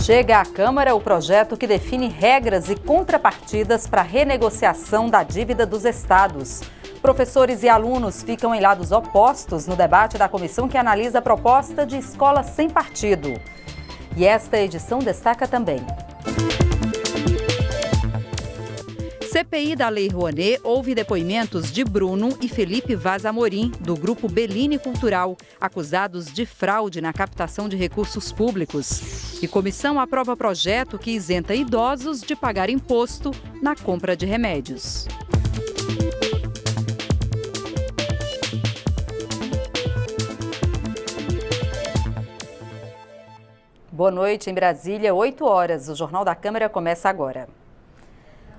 Chega à Câmara o projeto que define regras e contrapartidas para a renegociação da dívida dos estados. Professores e alunos ficam em lados opostos no debate da comissão que analisa a proposta de escola sem partido. E esta edição destaca também: CPI da Lei Rouanet ouve depoimentos de Bruno e Felipe Vaz Amorim, do Grupo Bellini Cultural, acusados de fraude na captação de recursos públicos. E comissão aprova projeto que isenta idosos de pagar imposto na compra de remédios. Boa noite, em Brasília, 8 horas. O Jornal da Câmara começa agora.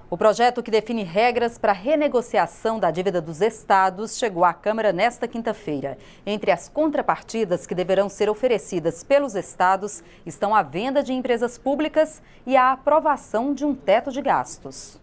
O projeto que define regras para a renegociação da dívida dos estados chegou à Câmara nesta quinta-feira. Entre as contrapartidas que deverão ser oferecidas pelos estados estão a venda de empresas públicas e a aprovação de um teto de gastos.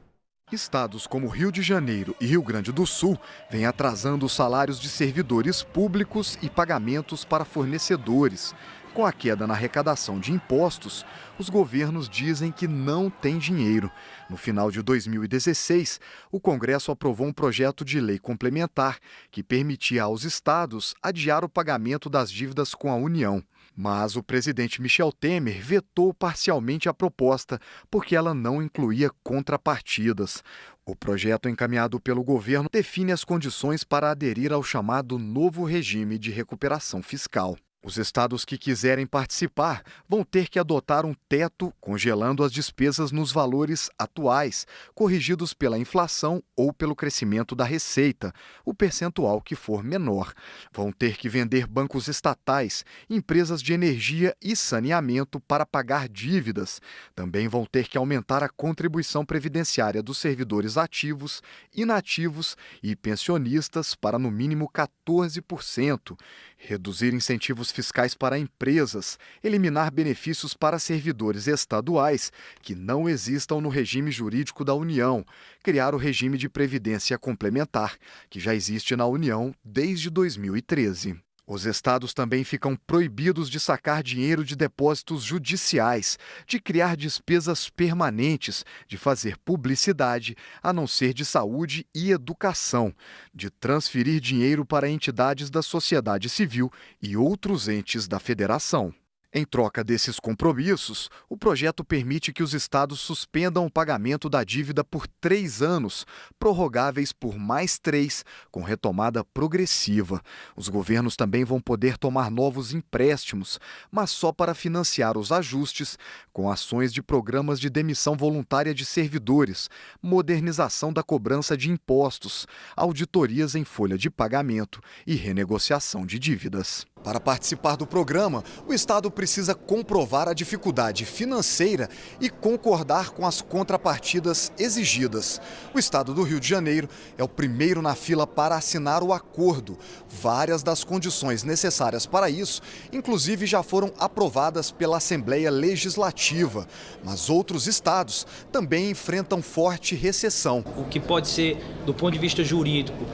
Estados como Rio de Janeiro e Rio Grande do Sul vêm atrasando os salários de servidores públicos e pagamentos para fornecedores. Com a queda na arrecadação de impostos, os governos dizem que não têm dinheiro. No final de 2016, o Congresso aprovou um projeto de lei complementar que permitia aos estados adiar o pagamento das dívidas com a União. Mas o presidente Michel Temer vetou parcialmente a proposta, porque ela não incluía contrapartidas. O projeto encaminhado pelo governo define as condições para aderir ao chamado novo regime de recuperação fiscal. Os estados que quiserem participar vão ter que adotar um teto, congelando as despesas nos valores atuais, corrigidos pela inflação ou pelo crescimento da receita, o percentual que for menor. Vão ter que vender bancos estatais, empresas de energia e saneamento para pagar dívidas. Também vão ter que aumentar a contribuição previdenciária dos servidores ativos, inativos e pensionistas para no mínimo 14%, reduzir incentivos fiscais para empresas, eliminar benefícios para servidores estaduais que não existam no regime jurídico da União, criar o regime de previdência complementar, que já existe na União desde 2013. Os estados também ficam proibidos de sacar dinheiro de depósitos judiciais, de criar despesas permanentes, de fazer publicidade, a não ser de saúde e educação, de transferir dinheiro para entidades da sociedade civil e outros entes da federação. Em troca desses compromissos, o projeto permite que os estados suspendam o pagamento da dívida por 3 anos, prorrogáveis por mais 3, com retomada progressiva. Os governos também vão poder tomar novos empréstimos, mas só para financiar os ajustes, com ações de programas de demissão voluntária de servidores, modernização da cobrança de impostos, auditorias em folha de pagamento e renegociação de dívidas. Para participar do programa, o Estado precisa comprovar a dificuldade financeira e concordar com as contrapartidas exigidas. O Estado do Rio de Janeiro é o primeiro na fila para assinar o acordo. Várias das condições necessárias para isso, inclusive, já foram aprovadas pela Assembleia Legislativa. Mas outros estados também enfrentam forte recessão. O que pode ser, do ponto de vista jurídico,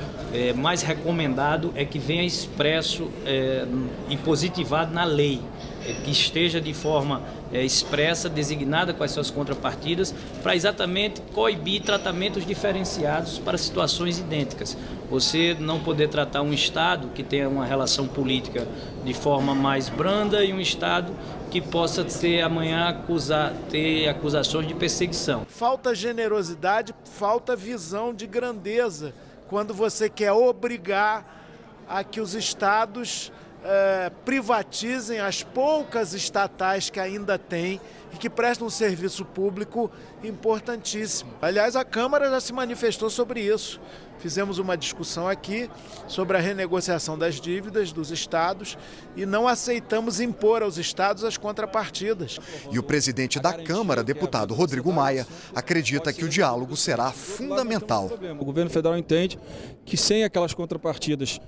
mais recomendado é que venha expresso e positivado na lei, que esteja de forma expressa, designada quais são as contrapartidas, para exatamente coibir tratamentos diferenciados para situações idênticas. Você não poder tratar um Estado que tenha uma relação política de forma mais branda e um Estado que possa ter amanhã ter acusações de perseguição. Falta generosidade, falta visão de grandeza, quando você quer obrigar a que os estados privatizem as poucas estatais que ainda têm e que prestam um serviço público importantíssimo. Aliás, a Câmara já se manifestou sobre isso. Fizemos uma discussão aqui sobre a renegociação das dívidas dos estados e não aceitamos impor aos estados as contrapartidas. E o presidente da Câmara, deputado Rodrigo Maia, acredita que o diálogo será fundamental. O governo federal entende que sem aquelas contrapartidas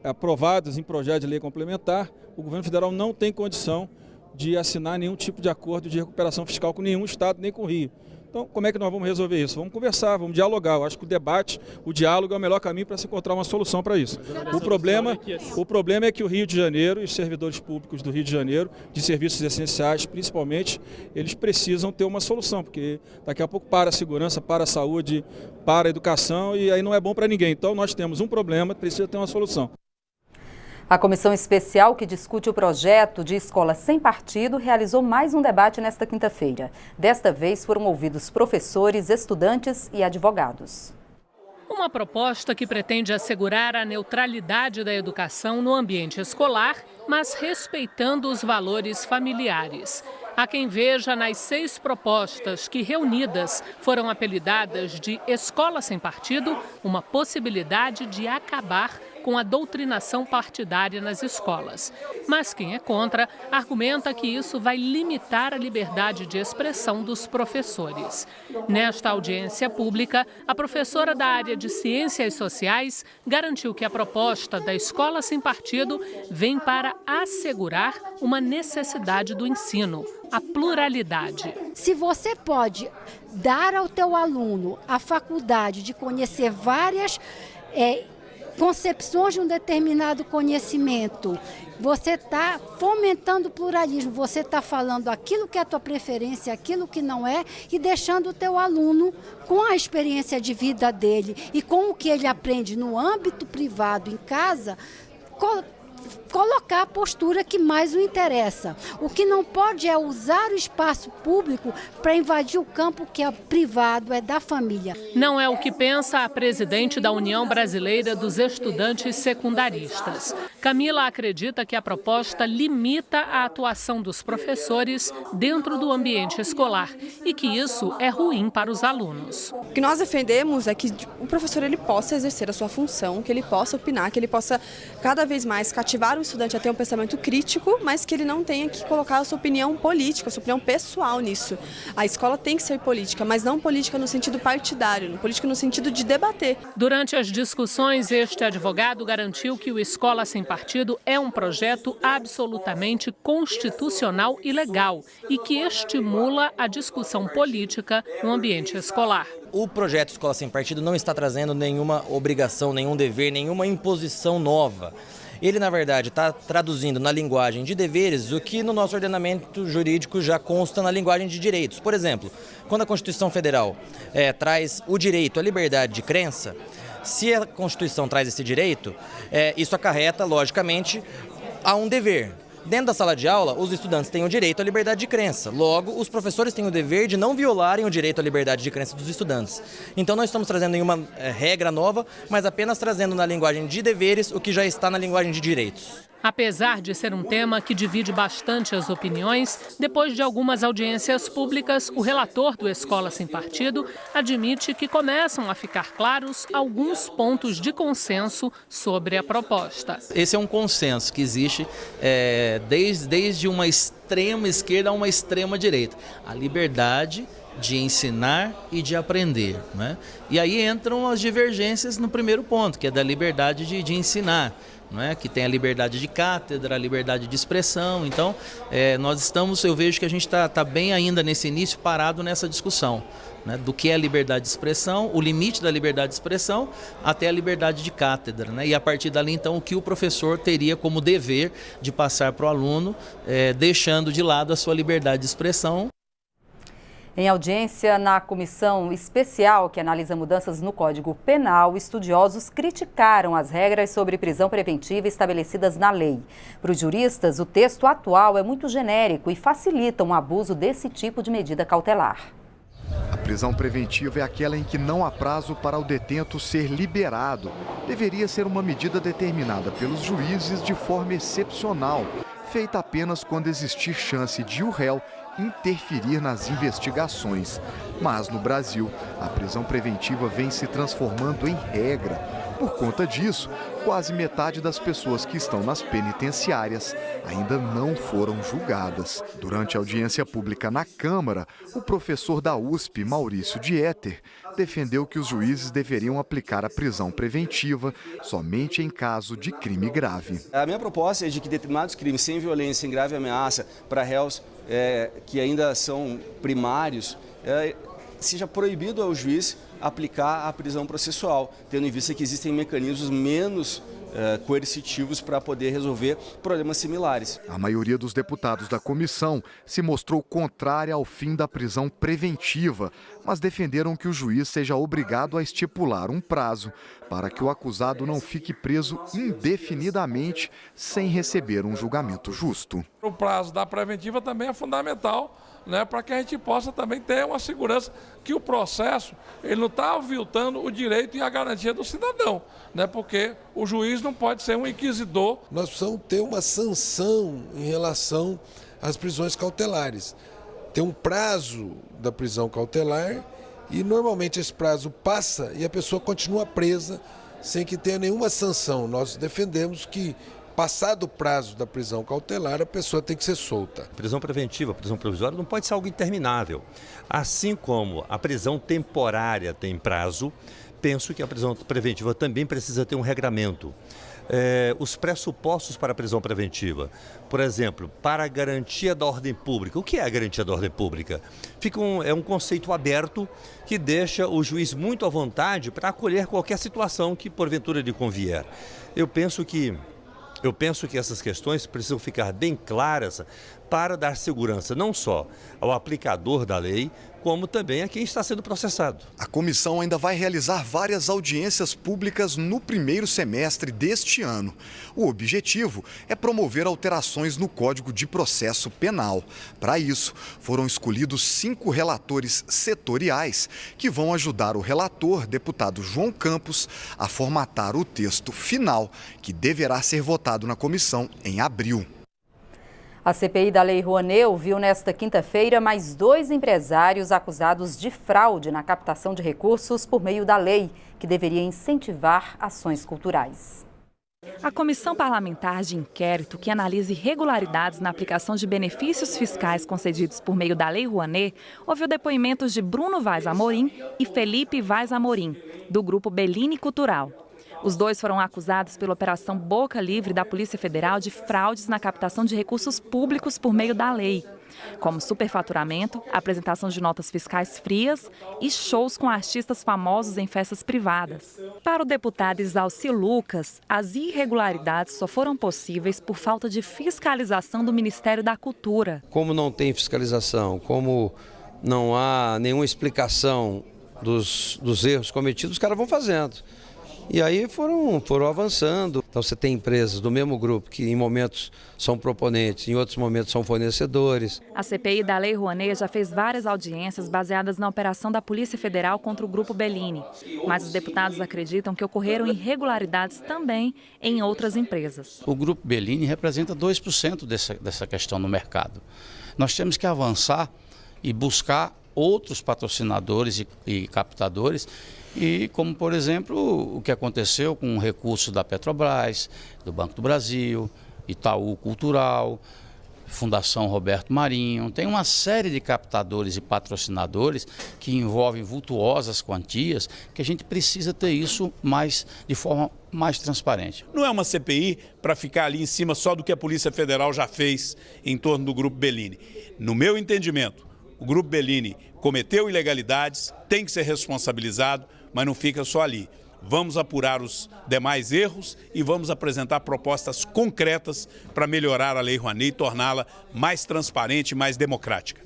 aprovadas em projeto de lei complementar, o governo federal não tem condição de assinar nenhum tipo de acordo de recuperação fiscal com nenhum estado, nem com o Rio. Então, como é que nós vamos resolver isso? Vamos conversar, vamos dialogar. Eu acho que o debate, o diálogo é o melhor caminho para se encontrar uma solução para isso. O problema é que o Rio de Janeiro e os servidores públicos do Rio de Janeiro, de serviços essenciais principalmente, eles precisam ter uma solução, porque daqui a pouco para a segurança, para a saúde, para a educação e aí não é bom para ninguém. Então, nós temos um problema, precisa ter uma solução. A comissão especial que discute o projeto de escola sem partido realizou mais um debate nesta quinta-feira. Desta vez foram ouvidos professores, estudantes e advogados. Uma proposta que pretende assegurar a neutralidade da educação no ambiente escolar, mas respeitando os valores familiares. Há quem veja nas 6 propostas que, reunidas, foram apelidadas de Escola Sem Partido, uma possibilidade de acabar com a doutrinação partidária nas escolas. Mas quem é contra argumenta que isso vai limitar a liberdade de expressão dos professores. Nesta audiência pública, a professora da área de Ciências Sociais garantiu que a proposta da Escola Sem Partido vem para assegurar uma necessidade do ensino, a pluralidade. Se você pode dar ao teu aluno a faculdade de conhecer várias concepções de um determinado conhecimento, você está fomentando o pluralismo, você está falando aquilo que é a tua preferência, aquilo que não é, e deixando o teu aluno com a experiência de vida dele e com o que ele aprende no âmbito privado, em casa, colocar a postura que mais o interessa. O que não pode é usar o espaço público para invadir o campo que é privado, é da família. Não é o que pensa a presidente da União Brasileira dos Estudantes Secundaristas. Camila acredita que a proposta limita a atuação dos professores dentro do ambiente escolar e que isso é ruim para os alunos. O que nós defendemos é que o professor ele possa exercer a sua função, que ele possa opinar, que ele possa cada vez mais cativar o estudante a ter um pensamento crítico, mas que ele não tenha que colocar a sua opinião política, a sua opinião pessoal nisso. A escola tem que ser política, mas não política no sentido partidário, política no sentido de debater. Durante as discussões, este advogado garantiu que o Escola Sem Partido é um projeto absolutamente constitucional e legal e que estimula a discussão política no ambiente escolar. O projeto Escola Sem Partido não está trazendo nenhuma obrigação, nenhum dever, nenhuma imposição nova. Ele, na verdade, está traduzindo na linguagem de deveres o que no nosso ordenamento jurídico já consta na linguagem de direitos. Por exemplo, quando a Constituição Federal traz o direito à liberdade de crença, se a Constituição traz esse direito, isso acarreta, logicamente, a um dever. Dentro da sala de aula, os estudantes têm o direito à liberdade de crença. Logo, os professores têm o dever de não violarem o direito à liberdade de crença dos estudantes. Então, não estamos trazendo nenhuma regra nova, mas apenas trazendo na linguagem de deveres o que já está na linguagem de direitos. Apesar de ser um tema que divide bastante as opiniões, depois de algumas audiências públicas, o relator do Escola Sem Partido admite que começam a ficar claros alguns pontos de consenso sobre a proposta. Esse é um consenso que existe desde uma extrema esquerda a uma extrema direita. A liberdade de ensinar e de aprender, né? E aí entram as divergências no primeiro ponto, que é da liberdade de ensinar. Não é? Que tem a liberdade de cátedra, a liberdade de expressão. Então, eu vejo que a gente está bem ainda nesse início parado nessa discussão, né? Do que é a liberdade de expressão, o limite da liberdade de expressão até a liberdade de cátedra, né? E a partir dali, então, o que o professor teria como dever de passar para o aluno, deixando de lado a sua liberdade de expressão. Em audiência na comissão especial que analisa mudanças no Código Penal, estudiosos criticaram as regras sobre prisão preventiva estabelecidas na lei. Para os juristas, o texto atual é muito genérico e facilita um abuso desse tipo de medida cautelar. A prisão preventiva é aquela em que não há prazo para o detento ser liberado. Deveria ser uma medida determinada pelos juízes de forma excepcional, feita apenas quando existir chance de o réu interferir nas investigações. Mas no Brasil, a prisão preventiva vem se transformando em regra. Por conta disso, quase metade das pessoas que estão nas penitenciárias ainda não foram julgadas. Durante a audiência pública na Câmara, o professor da USP, Maurício Dieter, defendeu que os juízes deveriam aplicar a prisão preventiva somente em caso de crime grave. A minha proposta é de que determinados crimes sem violência, sem grave ameaça para réus que ainda são primários, seja proibido ao juiz aplicar a prisão processual, tendo em vista que existem mecanismos menos coercitivos para poder resolver problemas similares. A maioria dos deputados da comissão se mostrou contrária ao fim da prisão preventiva, mas defenderam que o juiz seja obrigado a estipular um prazo para que o acusado não fique preso indefinidamente sem receber um julgamento justo. O prazo da preventiva também é fundamental, né, para que a gente possa também ter uma segurança que o processo ele não está aviltando o direito e a garantia do cidadão, né, porque o juiz não pode ser um inquisidor. Nós precisamos ter uma sanção em relação às prisões cautelares. Tem um prazo da prisão cautelar e normalmente esse prazo passa e a pessoa continua presa sem que tenha nenhuma sanção. Nós defendemos que, passado o prazo da prisão cautelar, a pessoa tem que ser solta. Prisão preventiva, prisão provisória não pode ser algo interminável. Assim como a prisão temporária tem prazo, penso que a prisão preventiva também precisa ter um regramento. Os pressupostos para a prisão preventiva, por exemplo, para a garantia da ordem pública. O que é a garantia da ordem pública? É um conceito aberto que deixa o juiz muito à vontade para acolher qualquer situação que porventura lhe convier. Eu penso que essas questões precisam ficar bem claras para dar segurança não só ao aplicador da lei, como também a quem está sendo processado. A comissão ainda vai realizar várias audiências públicas no primeiro semestre deste ano. O objetivo é promover alterações no Código de Processo Penal. Para isso, foram escolhidos 5 relatores setoriais que vão ajudar o relator, deputado João Campos, a formatar o texto final, que deverá ser votado na comissão em abril. A CPI da Lei Rouanet ouviu nesta quinta-feira mais 2 empresários acusados de fraude na captação de recursos por meio da lei, que deveria incentivar ações culturais. A Comissão Parlamentar de Inquérito, que analisa irregularidades na aplicação de benefícios fiscais concedidos por meio da Lei Rouanet, ouviu depoimentos de Bruno Vaz Amorim e Felipe Vaz Amorim, do Grupo Bellini Cultural. Os 2 foram acusados pela Operação Boca Livre da Polícia Federal de fraudes na captação de recursos públicos por meio da lei, como superfaturamento, apresentação de notas fiscais frias e shows com artistas famosos em festas privadas. Para o deputado Isalci Lucas, as irregularidades só foram possíveis por falta de fiscalização do Ministério da Cultura. Como não tem fiscalização, como não há nenhuma explicação dos erros cometidos, os caras vão fazendo. E aí foram avançando. Então você tem empresas do mesmo grupo que em momentos são proponentes, em outros momentos são fornecedores. A CPI da Lei Rouanet já fez várias audiências baseadas na operação da Polícia Federal contra o Grupo Bellini. Mas os deputados acreditam que ocorreram irregularidades também em outras empresas. O Grupo Bellini representa 2% dessa questão no mercado. Nós temos que avançar e buscar outros patrocinadores e captadores, e como, por exemplo, o que aconteceu com o recurso da Petrobras, do Banco do Brasil, Itaú Cultural, Fundação Roberto Marinho. Tem uma série de captadores e patrocinadores que envolvem vultuosas quantias, que a gente precisa ter isso de forma mais transparente. Não é uma CPI para ficar ali em cima só do que a Polícia Federal já fez em torno do Grupo Bellini. No meu entendimento, o Grupo Bellini cometeu ilegalidades, tem que ser responsabilizado, mas não fica só ali. Vamos apurar os demais erros e vamos apresentar propostas concretas para melhorar a Lei Rouanet e torná-la mais transparente e mais democrática.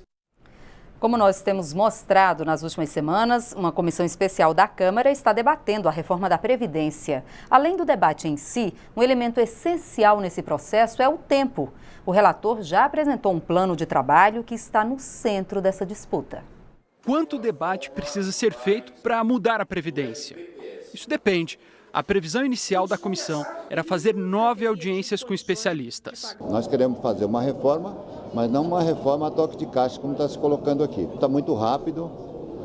Como nós temos mostrado nas últimas semanas, uma comissão especial da Câmara está debatendo a reforma da Previdência. Além do debate em si, um elemento essencial nesse processo é o tempo. O relator já apresentou um plano de trabalho que está no centro dessa disputa. Quanto debate precisa ser feito para mudar a Previdência? Isso depende. A previsão inicial da comissão era fazer 9 audiências com especialistas. Nós queremos fazer uma reforma, mas não uma reforma a toque de caixa, como está se colocando aqui. Está muito rápido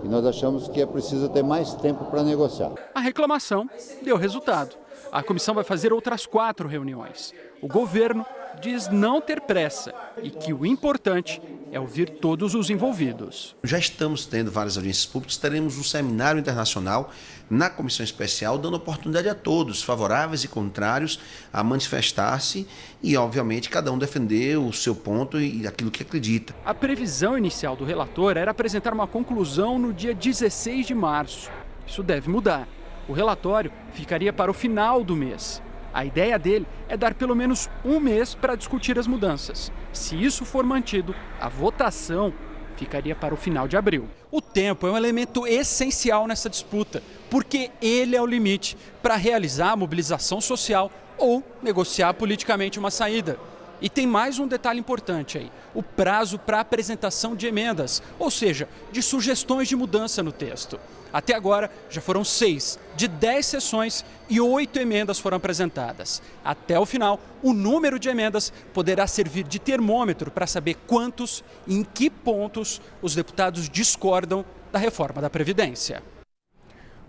e nós achamos que é preciso ter mais tempo para negociar. A reclamação deu resultado. A comissão vai fazer outras 4 reuniões. O governo diz não ter pressa e que o importante é ouvir todos os envolvidos. Já estamos tendo várias audiências públicas, teremos um seminário internacional na comissão especial, dando oportunidade a todos, favoráveis e contrários, a manifestar-se e, obviamente, cada um defender o seu ponto e aquilo que acredita. A previsão inicial do relator era apresentar uma conclusão no dia 16 de março. Isso deve mudar. O relatório ficaria para o final do mês. A ideia dele é dar pelo menos um mês para discutir as mudanças. Se isso for mantido, a votação ficaria para o final de abril. O tempo é um elemento essencial nessa disputa, porque ele é o limite para realizar a mobilização social ou negociar politicamente uma saída. E tem mais um detalhe importante aí, o prazo para apresentação de emendas, ou seja, de sugestões de mudança no texto. Até agora, já foram 6 de 10 sessões e 8 emendas foram apresentadas. Até o final, o número de emendas poderá servir de termômetro para saber quantos e em que pontos os deputados discordam da reforma da Previdência.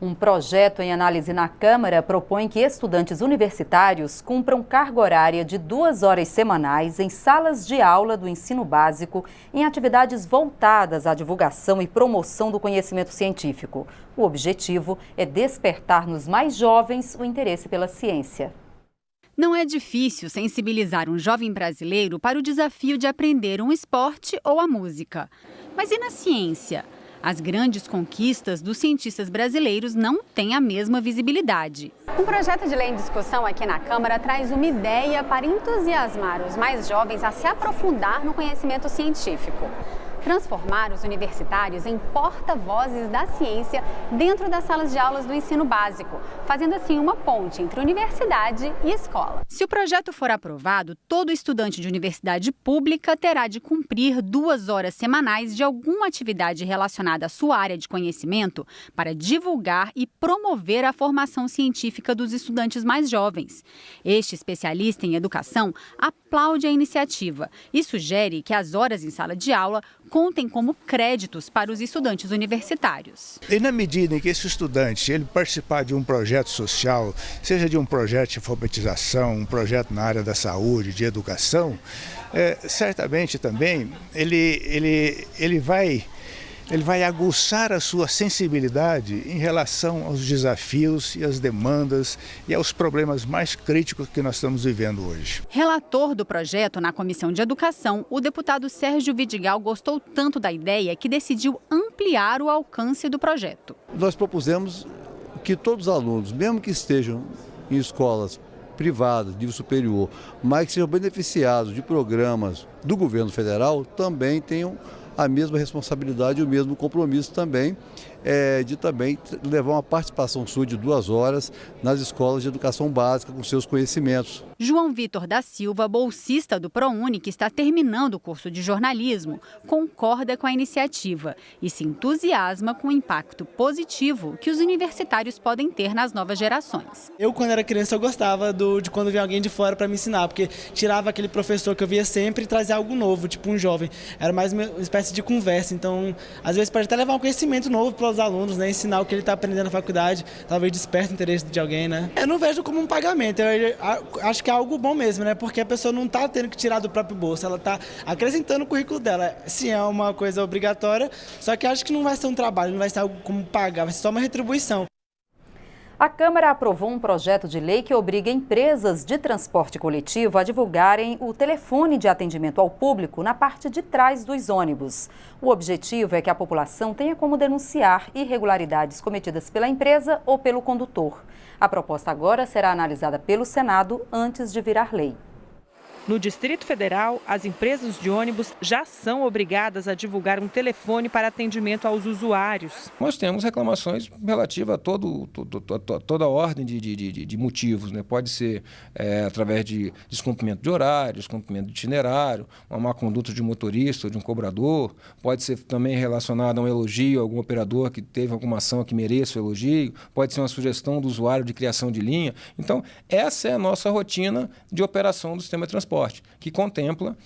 Um projeto em análise na Câmara propõe que estudantes universitários cumpram carga horária de 2 horas semanais em salas de aula do ensino básico em atividades voltadas à divulgação e promoção do conhecimento científico. O objetivo é despertar nos mais jovens o interesse pela ciência. Não é difícil sensibilizar um jovem brasileiro para o desafio de aprender um esporte ou a música. Mas e na ciência? As grandes conquistas dos cientistas brasileiros não têm a mesma visibilidade. Um projeto de lei em discussão aqui na Câmara traz uma ideia para entusiasmar os mais jovens a se aprofundar no conhecimento científico. Transformar os universitários em porta-vozes da ciência dentro das salas de aulas do ensino básico, fazendo assim uma ponte entre universidade e escola. Se o projeto for aprovado, todo estudante de universidade pública terá de cumprir 2 horas semanais de alguma atividade relacionada à sua área de conhecimento para divulgar e promover a formação científica dos estudantes mais jovens. Este especialista em educação aplaude a iniciativa e sugere que as horas em sala de aula contem como créditos para os estudantes universitários. E na medida em que esse estudante ele participar de um projeto social, seja de um projeto de alfabetização, um projeto na área da saúde, de educação, certamente também ele vai aguçar a sua sensibilidade em relação aos desafios e às demandas e aos problemas mais críticos que nós estamos vivendo hoje. Relator do projeto na Comissão de Educação, o deputado Sérgio Vidigal gostou tanto da ideia que decidiu ampliar o alcance do projeto. Nós propusemos que todos os alunos, mesmo que estejam em escolas privadas, nível superior, mas que sejam beneficiados de programas do governo federal, também tenham a mesma responsabilidade e o mesmo compromisso também de também levar uma participação sua de 2 horas nas escolas de educação básica com seus conhecimentos. João Vitor da Silva, bolsista do ProUni, que está terminando o curso de jornalismo, concorda com a iniciativa e se entusiasma com o impacto positivo que os universitários podem ter nas novas gerações. Eu, quando era criança, eu gostava de quando vinha alguém de fora para me ensinar, porque tirava aquele professor que eu via sempre e trazia algo novo, tipo um jovem. Era mais uma espécie de conversa, então às vezes pode até levar um conhecimento novo para os alunos, né? Ensinar o que ele está aprendendo na faculdade, talvez desperta o interesse de alguém, né? Eu não vejo como um pagamento, eu acho que é algo bom mesmo, né? Porque a pessoa não está tendo que tirar do próprio bolso, ela está acrescentando o currículo dela. Sim, é uma coisa obrigatória, só que acho que não vai ser um trabalho, não vai ser algo como pagar, vai ser só uma retribuição. A Câmara aprovou um projeto de lei que obriga empresas de transporte coletivo a divulgarem o telefone de atendimento ao público na parte de trás dos ônibus. O objetivo é que a população tenha como denunciar irregularidades cometidas pela empresa ou pelo condutor. A proposta agora será analisada pelo Senado antes de virar lei. No Distrito Federal, as empresas de ônibus já são obrigadas a divulgar um telefone para atendimento aos usuários. Nós temos reclamações relativas a toda a ordem de motivos, né? Pode ser através de descumprimento de horário, descumprimento de itinerário, uma má conduta de motorista ou de um cobrador, pode ser também relacionado a um elogio a algum operador que teve alguma ação que mereça o elogio, pode ser uma sugestão do usuário de criação de linha. Então, essa é a nossa rotina de operação do sistema de transporte, que contempla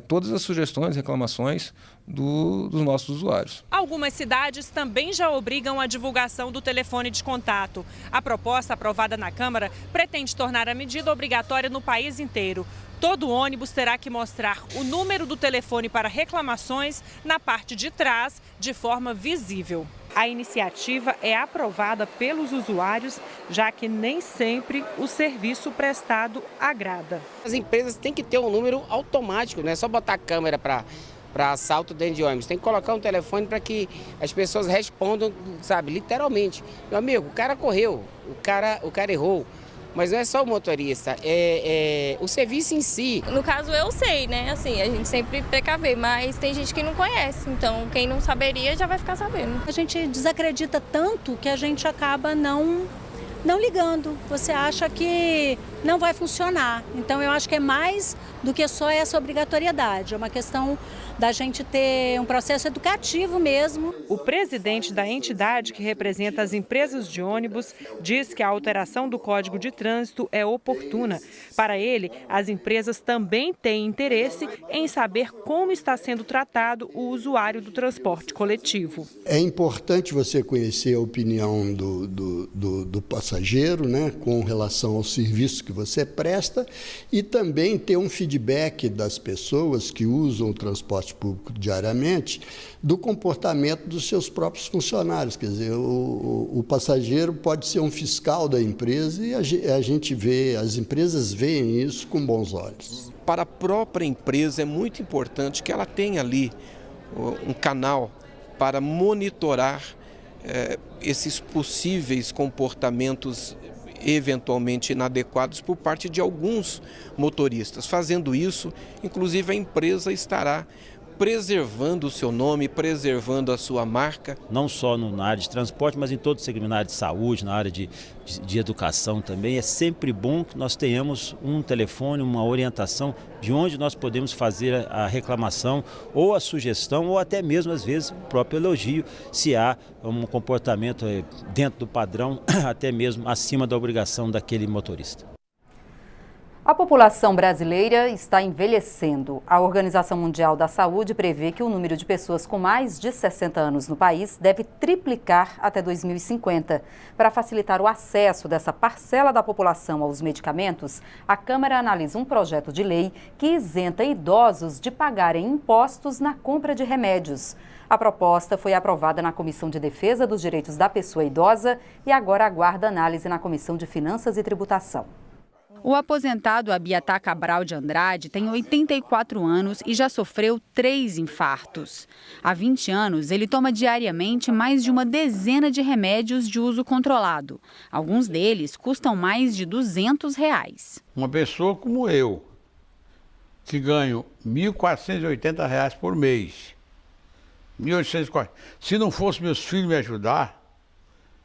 todas as sugestões e reclamações dos nossos usuários. Algumas cidades também já obrigam a divulgação do telefone de contato. A proposta aprovada na Câmara pretende tornar a medida obrigatória no país inteiro. Todo ônibus terá que mostrar o número do telefone para reclamações na parte de trás, de forma visível. A iniciativa é aprovada pelos usuários, já que nem sempre o serviço prestado agrada. As empresas têm que ter um número automático, não é só botar a câmera para assalto dentro de ônibus. Tem que colocar um telefone para que as pessoas respondam, sabe, literalmente. Meu amigo, o cara correu, o cara errou. Mas não é só o motorista, é o serviço em si. No caso, eu sei, né? Assim, a gente sempre precavê, mas tem gente que não conhece. Então, quem não saberia já vai ficar sabendo. A gente desacredita tanto que a gente acaba não ligando. Você acha que não vai funcionar. Então, eu acho que é mais do que só essa obrigatoriedade. É uma questão da gente ter um processo educativo mesmo. O presidente da entidade que representa as empresas de ônibus diz que a alteração do Código de Trânsito é oportuna. Para ele, as empresas também têm interesse em saber como está sendo tratado o usuário do transporte coletivo. É importante você conhecer a opinião do passageiro, né, com relação ao serviço que você presta, e também ter um feedback das pessoas que usam o transporte público diariamente do comportamento dos seus próprios funcionários. Quer dizer, o passageiro pode ser um fiscal da empresa e a gente vê, as empresas veem isso com bons olhos. Para a própria empresa é muito importante que ela tenha ali um canal para monitorar esses possíveis comportamentos eventualmente inadequados por parte de alguns motoristas. Fazendo isso, inclusive a empresa estará preservando o seu nome, preservando a sua marca. Não só na área de transporte, mas em todo o segmento, na área de saúde, na área de educação também. É sempre bom que nós tenhamos um telefone, uma orientação de onde nós podemos fazer a reclamação ou a sugestão ou até mesmo, às vezes, o próprio elogio, se há um comportamento dentro do padrão, até mesmo acima da obrigação daquele motorista. A população brasileira está envelhecendo. A Organização Mundial da Saúde prevê que o número de pessoas com mais de 60 anos no país deve triplicar até 2050. Para facilitar o acesso dessa parcela da população aos medicamentos, a Câmara analisa um projeto de lei que isenta idosos de pagarem impostos na compra de remédios. A proposta foi aprovada na Comissão de Defesa dos Direitos da Pessoa Idosa e agora aguarda análise na Comissão de Finanças e Tributação. O aposentado Abiatar Cabral de Andrade tem 84 anos e já sofreu 3 infartos. Há 20 anos, ele toma diariamente mais de uma dezena de remédios de uso controlado. Alguns deles custam mais de R$200. Uma pessoa como eu, que ganho R$ 1.480 por mês, 1.840, se não fosse meus filhos me ajudar,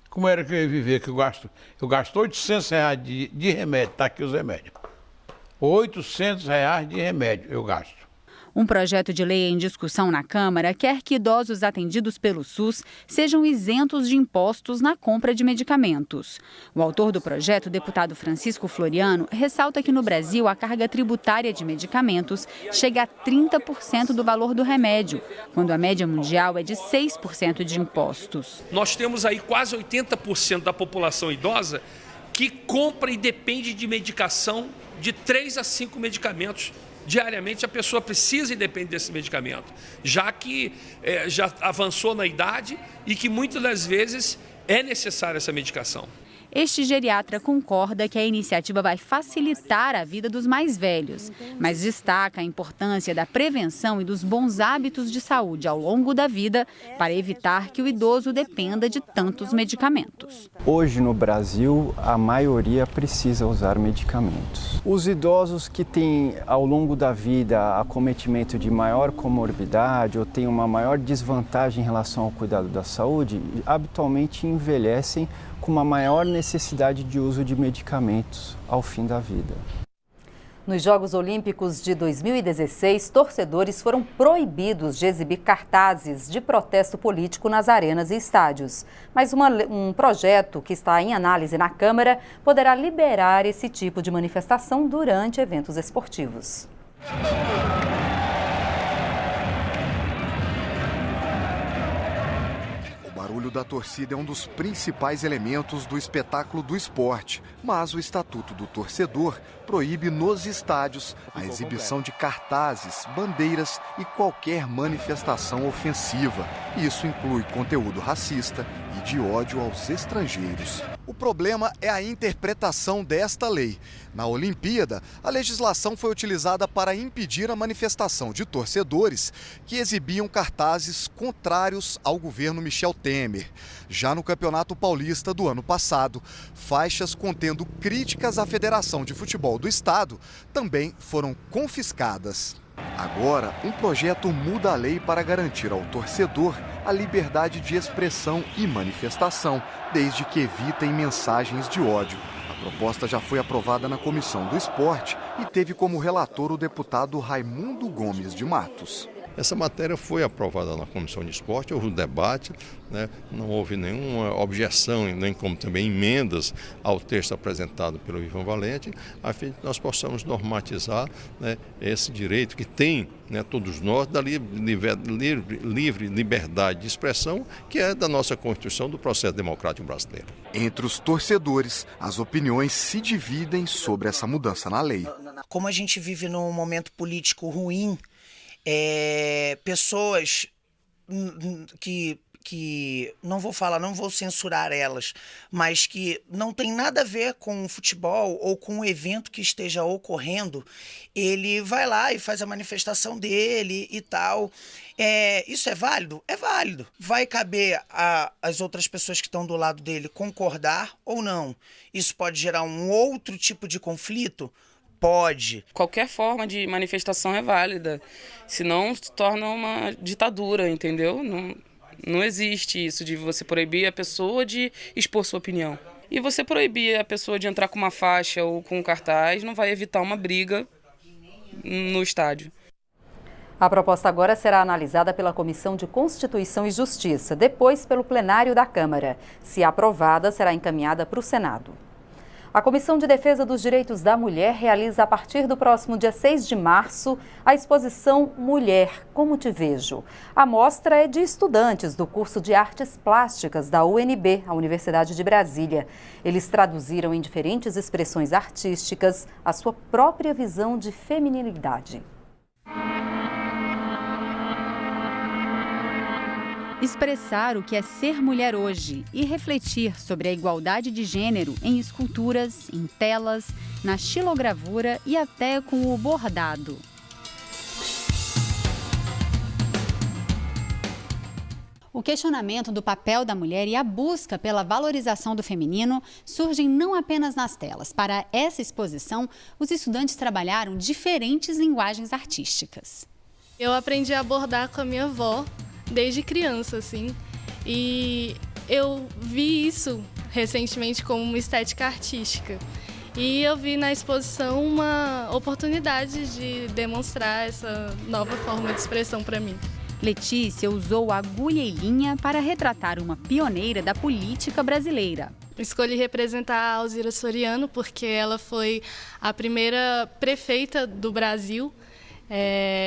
como era que eu ia viver? Que eu gasto R$800 de remédio, tá aqui os remédios. R$800 de remédio eu gasto. Um projeto de lei em discussão na Câmara quer que idosos atendidos pelo SUS sejam isentos de impostos na compra de medicamentos. O autor do projeto, o deputado Francisco Floriano, ressalta que no Brasil a carga tributária de medicamentos chega a 30% do valor do remédio, quando a média mundial é de 6% de impostos. Nós temos aí quase 80% da população idosa que compra e depende de medicação de 3 a 5 medicamentos. Diariamente a pessoa precisa e depende desse medicamento, já que já avançou na idade e que muitas das vezes é necessária essa medicação. Este geriatra concorda que a iniciativa vai facilitar a vida dos mais velhos, mas destaca a importância da prevenção e dos bons hábitos de saúde ao longo da vida para evitar que o idoso dependa de tantos medicamentos. Hoje no Brasil, a maioria precisa usar medicamentos. Os idosos que têm ao longo da vida acometimento de maior comorbidade ou têm uma maior desvantagem em relação ao cuidado da saúde, habitualmente envelhecem com uma maior necessidade de uso de medicamentos ao fim da vida. Nos Jogos Olímpicos de 2016, torcedores foram proibidos de exibir cartazes de protesto político nas arenas e estádios. Mas um projeto que está em análise na Câmara poderá liberar esse tipo de manifestação durante eventos esportivos. O barulho orgulho da torcida é um dos principais elementos do espetáculo do esporte, mas o Estatuto do Torcedor proíbe nos estádios a exibição de cartazes, bandeiras e qualquer manifestação ofensiva. Isso inclui conteúdo racista e de ódio aos estrangeiros. O problema é a interpretação desta lei. Na Olimpíada, a legislação foi utilizada para impedir a manifestação de torcedores que exibiam cartazes contrários ao governo Michel Temer. Já no Campeonato Paulista do ano passado, faixas contendo críticas à Federação de Futebol do Estado também foram confiscadas. Agora, um projeto muda a lei para garantir ao torcedor a liberdade de expressão e manifestação, desde que evitem mensagens de ódio. A proposta já foi aprovada na Comissão do Esporte e teve como relator o deputado Raimundo Gomes de Matos. Essa matéria foi aprovada na Comissão de Esporte, houve um debate, não houve nenhuma objeção, nem como também emendas ao texto apresentado pelo Ivan Valente, a fim de que nós possamos normatizar esse direito que tem todos nós da livre liberdade de expressão, que é da nossa Constituição, do processo democrático brasileiro. Entre os torcedores, as opiniões se dividem sobre essa mudança na lei. Como a gente vive num momento político ruim, pessoas que não vou censurar elas, mas que não tem nada a ver com o futebol ou com o evento que esteja ocorrendo, ele vai lá e faz a manifestação dele e tal. Isso é válido? É válido. Vai caber às outras pessoas que estão do lado dele concordar ou não. Isso pode gerar um outro tipo de conflito? Pode. Qualquer forma de manifestação é válida, senão se torna uma ditadura, entendeu? Não existe isso de você proibir a pessoa de expor sua opinião. E você proibir a pessoa de entrar com uma faixa ou com um cartaz não vai evitar uma briga no estádio. A proposta agora será analisada pela Comissão de Constituição e Justiça, depois pelo plenário da Câmara. Se aprovada, será encaminhada para o Senado. A Comissão de Defesa dos Direitos da Mulher realiza a partir do próximo dia 6 de março a exposição Mulher, Como Te Vejo. A mostra é de estudantes do curso de Artes Plásticas da UNB, a Universidade de Brasília. Eles traduziram em diferentes expressões artísticas a sua própria visão de feminilidade. Expressar o que é ser mulher hoje e refletir sobre a igualdade de gênero em esculturas, em telas, na xilogravura e até com o bordado. O questionamento do papel da mulher e a busca pela valorização do feminino surgem não apenas nas telas. Para essa exposição, os estudantes trabalharam diferentes linguagens artísticas. Eu aprendi a bordar com a minha avó desde criança, assim, e eu vi isso recentemente como uma estética artística. E eu vi na exposição uma oportunidade de demonstrar essa nova forma de expressão para mim. Letícia usou agulha e linha para retratar uma pioneira da política brasileira. Escolhi representar a Alzira Soriano porque ela foi a primeira prefeita do Brasil.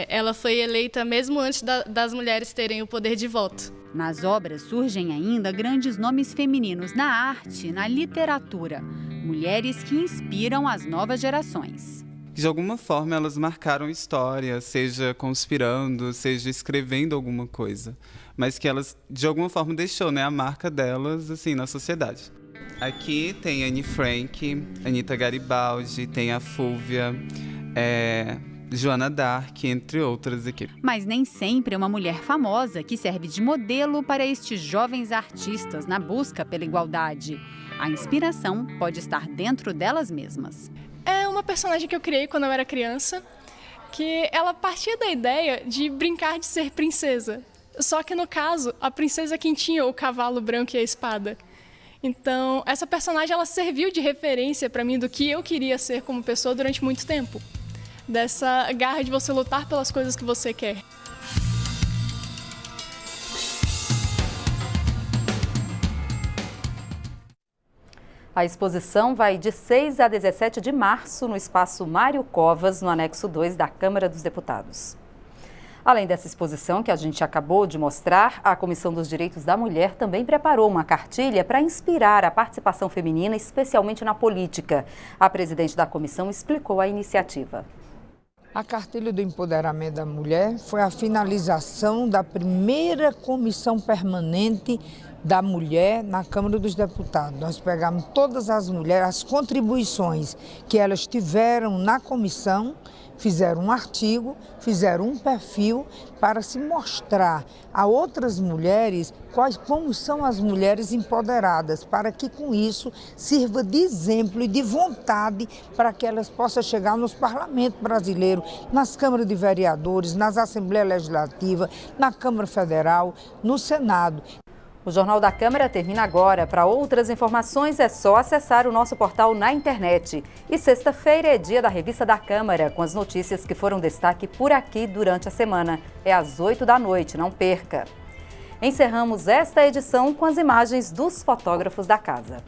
Ela foi eleita mesmo antes das mulheres terem o poder de voto. Nas obras surgem ainda grandes nomes femininos na arte, na literatura. Mulheres que inspiram as novas gerações. De alguma forma elas marcaram história, seja conspirando, seja escrevendo alguma coisa. Mas que elas, de alguma forma, deixou a marca delas assim, na sociedade. Aqui tem Anne Frank, Anita Garibaldi, tem a Fúvia, Joana d'Arc, entre outras aqui. Mas nem sempre é uma mulher famosa que serve de modelo para estes jovens artistas na busca pela igualdade. A inspiração pode estar dentro delas mesmas. É uma personagem que eu criei quando eu era criança, que ela partia da ideia de brincar de ser princesa. Só que no caso, a princesa quem tinha o cavalo branco e a espada. Então, essa personagem ela serviu de referência para mim do que eu queria ser como pessoa durante muito tempo. Dessa garra de você lutar pelas coisas que você quer. A exposição vai de 6 a 17 de março no espaço Mário Covas, no anexo 2 da Câmara dos Deputados. Além dessa exposição que a gente acabou de mostrar, a Comissão dos Direitos da Mulher também preparou uma cartilha para inspirar a participação feminina, especialmente na política. A presidente da comissão explicou a iniciativa. A cartilha do empoderamento da mulher foi a finalização da primeira comissão permanente da mulher na Câmara dos Deputados. Nós pegamos todas as mulheres, as contribuições que elas tiveram na comissão, fizeram um artigo, fizeram um perfil para se mostrar a outras mulheres como são as mulheres empoderadas, para que com isso sirva de exemplo e de vontade para que elas possam chegar nos parlamentos brasileiros, nas câmaras de vereadores, nas Assembleias Legislativas, na Câmara Federal, no Senado. O Jornal da Câmara termina agora. Para outras informações é só acessar o nosso portal na internet. E sexta-feira é dia da Revista da Câmara, com as notícias que foram destaque por aqui durante a semana. É às 8 da noite, não perca. Encerramos esta edição com as imagens dos fotógrafos da casa.